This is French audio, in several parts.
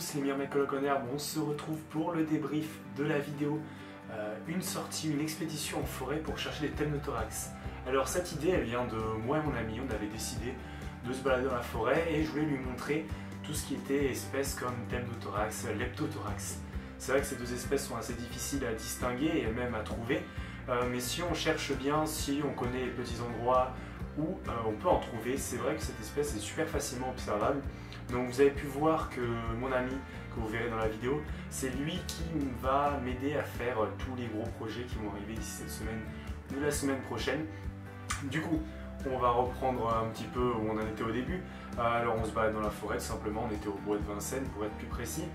tous les myrmécologues en herbe, on se retrouve pour le débrief de la vidéo une sortie, une expédition en forêt pour chercher des Temnothorax. Alors cette idée elle vient de moi et mon ami, on avait décidé de se balader dans la forêt et je voulais lui montrer tout ce qui était espèces comme Temnothorax, Leptothorax. C'est vrai que ces deux espèces sont assez difficiles à distinguer et même à trouver, mais si on cherche bien, si on connaît les petits endroits où on peut en trouver, c'est vrai que cette espèce est super facilement observable. Donc vous avez pu voir que mon ami, que vous verrez dans la vidéo, c'est lui qui va m'aider à faire tous les gros projets qui vont arriver d'ici cette semaine ou la semaine prochaine. Du coup, on va reprendre un petit peu où on en était au début. Alors on se balade dans la forêt tout simplement, on était au bois de Vincennes pour être plus précis.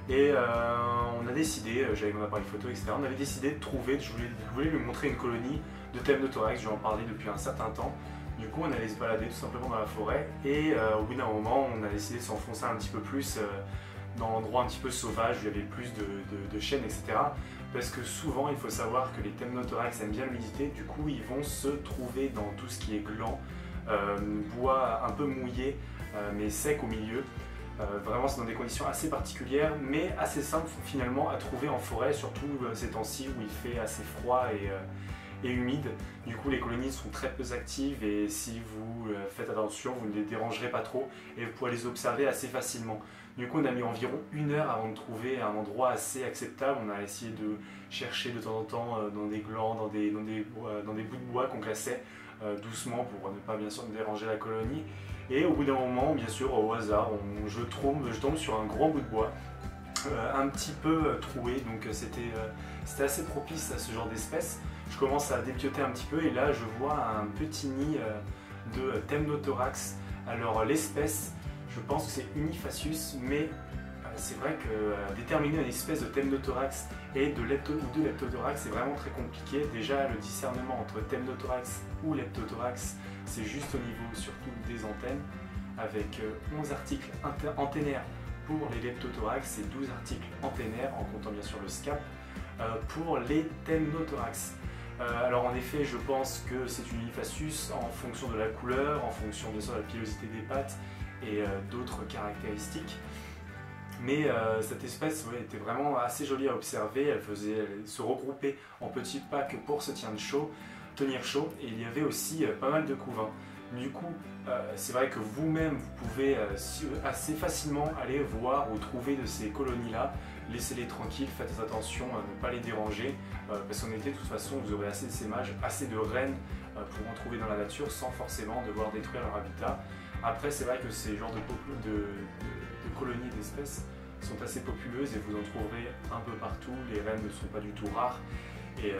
Et on a décidé, j'avais mon appareil photo, etc. On avait décidé de trouver, je voulais lui montrer une colonie de Temnothorax, je lui en parlais depuis un certain temps. Du coup on allait se balader tout simplement dans la forêt et au bout d'un moment on a décidé de s'enfoncer un petit peu plus dans l'endroit un petit peu sauvage où il y avait plus de chênes, etc. Parce que souvent il faut savoir que les Temnothorax aiment bien l'humidité, du coup ils vont se trouver dans tout ce qui est gland, bois un peu mouillé mais sec au milieu. Vraiment c'est dans des conditions assez particulières mais assez simples finalement à trouver en forêt, surtout ces temps-ci où il fait assez froid et humide. Du coup les colonies sont très peu actives et si vous faites attention vous ne les dérangerez pas trop et vous pourrez les observer assez facilement. Du coup on a mis environ 1 heure avant de trouver un endroit assez acceptable. On a essayé de chercher de temps en temps dans des glands, dans des bouts de bois qu'on classait doucement pour ne pas bien sûr déranger la colonie. Et au bout d'un moment, bien sûr au hasard, je tombe sur un grand bout de bois un petit peu troué, donc c'était assez propice à ce genre d'espèce. Je commence à dépioter un petit peu et là je vois un petit nid de Temnothorax. Alors l'espèce, je pense que c'est Unifacius, mais c'est vrai que déterminer une espèce de Temnothorax et de Leptothorax c'est vraiment très compliqué. Déjà le discernement entre Temnothorax ou Leptothorax c'est juste au niveau surtout des antennes, avec 11 articles antennaires pour les Leptothorax et 12 articles antennaires en comptant bien sûr le scap pour les Temnothorax. Alors en effet je pense que c'est une Unifacius en fonction de la couleur, en fonction bien sûr de la pilosité des pattes et d'autres caractéristiques. Mais cette espèce était vraiment assez jolie à observer, elle se regroupait en petits packs pour se tenir chaud et il y avait aussi pas mal de couvains. Du coup, c'est vrai que vous-même, vous pouvez assez facilement aller voir ou trouver de ces colonies-là. Laissez-les tranquilles, faites attention à ne pas les déranger, parce qu'en été, de toute façon, vous aurez assez d'essaimages, assez de rennes pour en trouver dans la nature sans forcément devoir détruire leur habitat. Après, c'est vrai que ces genres de colonies d'espèces sont assez populeuses et vous en trouverez un peu partout. Les rennes ne sont pas du tout rares et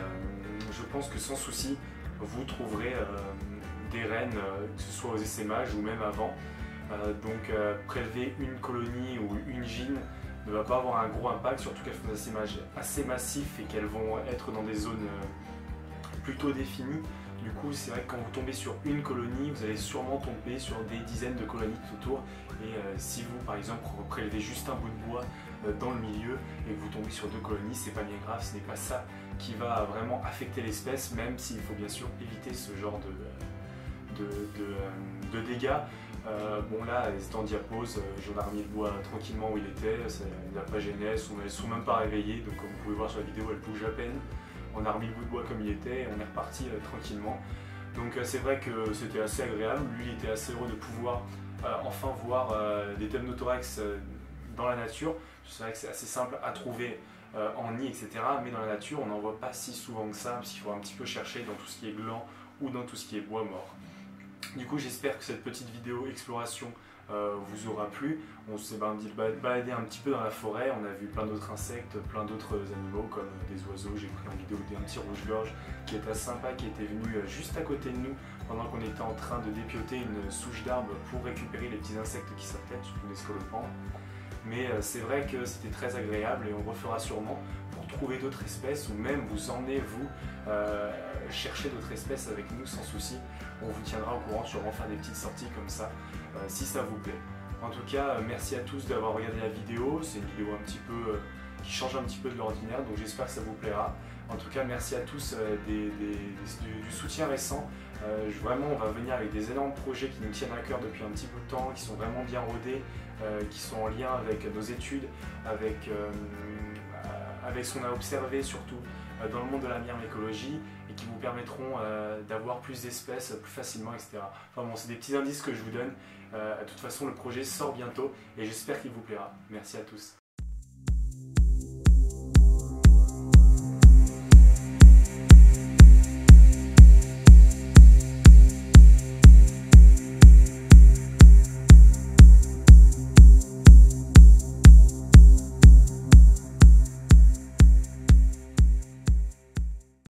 je pense que sans souci, vous trouverez des rennes, que ce soit aux essaimages ou même avant. Donc prélever une colonie ou une gine ne va pas avoir un gros impact, surtout qu'elles font des essaimages assez massifs et qu'elles vont être dans des zones plutôt définies. Du coup, c'est vrai que quand vous tombez sur une colonie, vous allez sûrement tomber sur des dizaines de colonies tout autour. Et si vous, par exemple, prélevez juste un bout de bois dans le milieu et que vous tombez sur 2 colonies, c'est pas bien grave, ce n'est pas ça qui va vraiment affecter l'espèce, même s'il faut bien sûr éviter ce genre de dégâts. Bon là, c'était en diapose, j'en ai remis le bois tranquillement où il était, ça n'a pas gêné, elles ne sont même pas réveillées, donc comme vous pouvez voir sur la vidéo, elles bougent à peine. On a remis le bout de bois comme il était et on est reparti tranquillement. Donc c'est vrai que c'était assez agréable, lui il était assez heureux de pouvoir enfin voir des Temnothorax dans la nature. C'est vrai que c'est assez simple à trouver en nid, etc. Mais dans la nature on n'en voit pas si souvent que ça, parce qu'il faut un petit peu chercher dans tout ce qui est gland ou dans tout ce qui est bois mort. Du coup j'espère que cette petite vidéo exploration vous aura plu. On s'est baladé un petit peu dans la forêt, on a vu plein d'autres insectes, plein d'autres animaux comme des oiseaux. J'ai pris en vidéo un petit rouge-gorge qui était sympa, qui était venu juste à côté de nous pendant qu'on était en train de dépioter une souche d'arbre pour récupérer les petits insectes qui sortaient, surtout des scolopendres. Mais c'est vrai que c'était très agréable et on refera sûrement pour trouver d'autres espèces ou même vous emmener vous chercher d'autres espèces avec nous sans souci. On vous tiendra au courant, sûrement faire des petites sorties comme ça si ça vous plaît. En tout cas, merci à tous d'avoir regardé la vidéo. C'est une vidéo un petit peu qui change un petit peu de l'ordinaire, donc j'espère que ça vous plaira. En tout cas, merci à tous du soutien récent. Vraiment, on va venir avec des énormes projets qui nous tiennent à cœur depuis un petit bout de temps, qui sont vraiment bien rodés, qui sont en lien avec nos études, avec ce qu'on a observé surtout dans le monde de la myrmécologie et qui vous permettront d'avoir plus d'espèces plus facilement, etc. Enfin bon, c'est des petits indices que je vous donne. De toute façon, le projet sort bientôt et j'espère qu'il vous plaira. Merci à tous.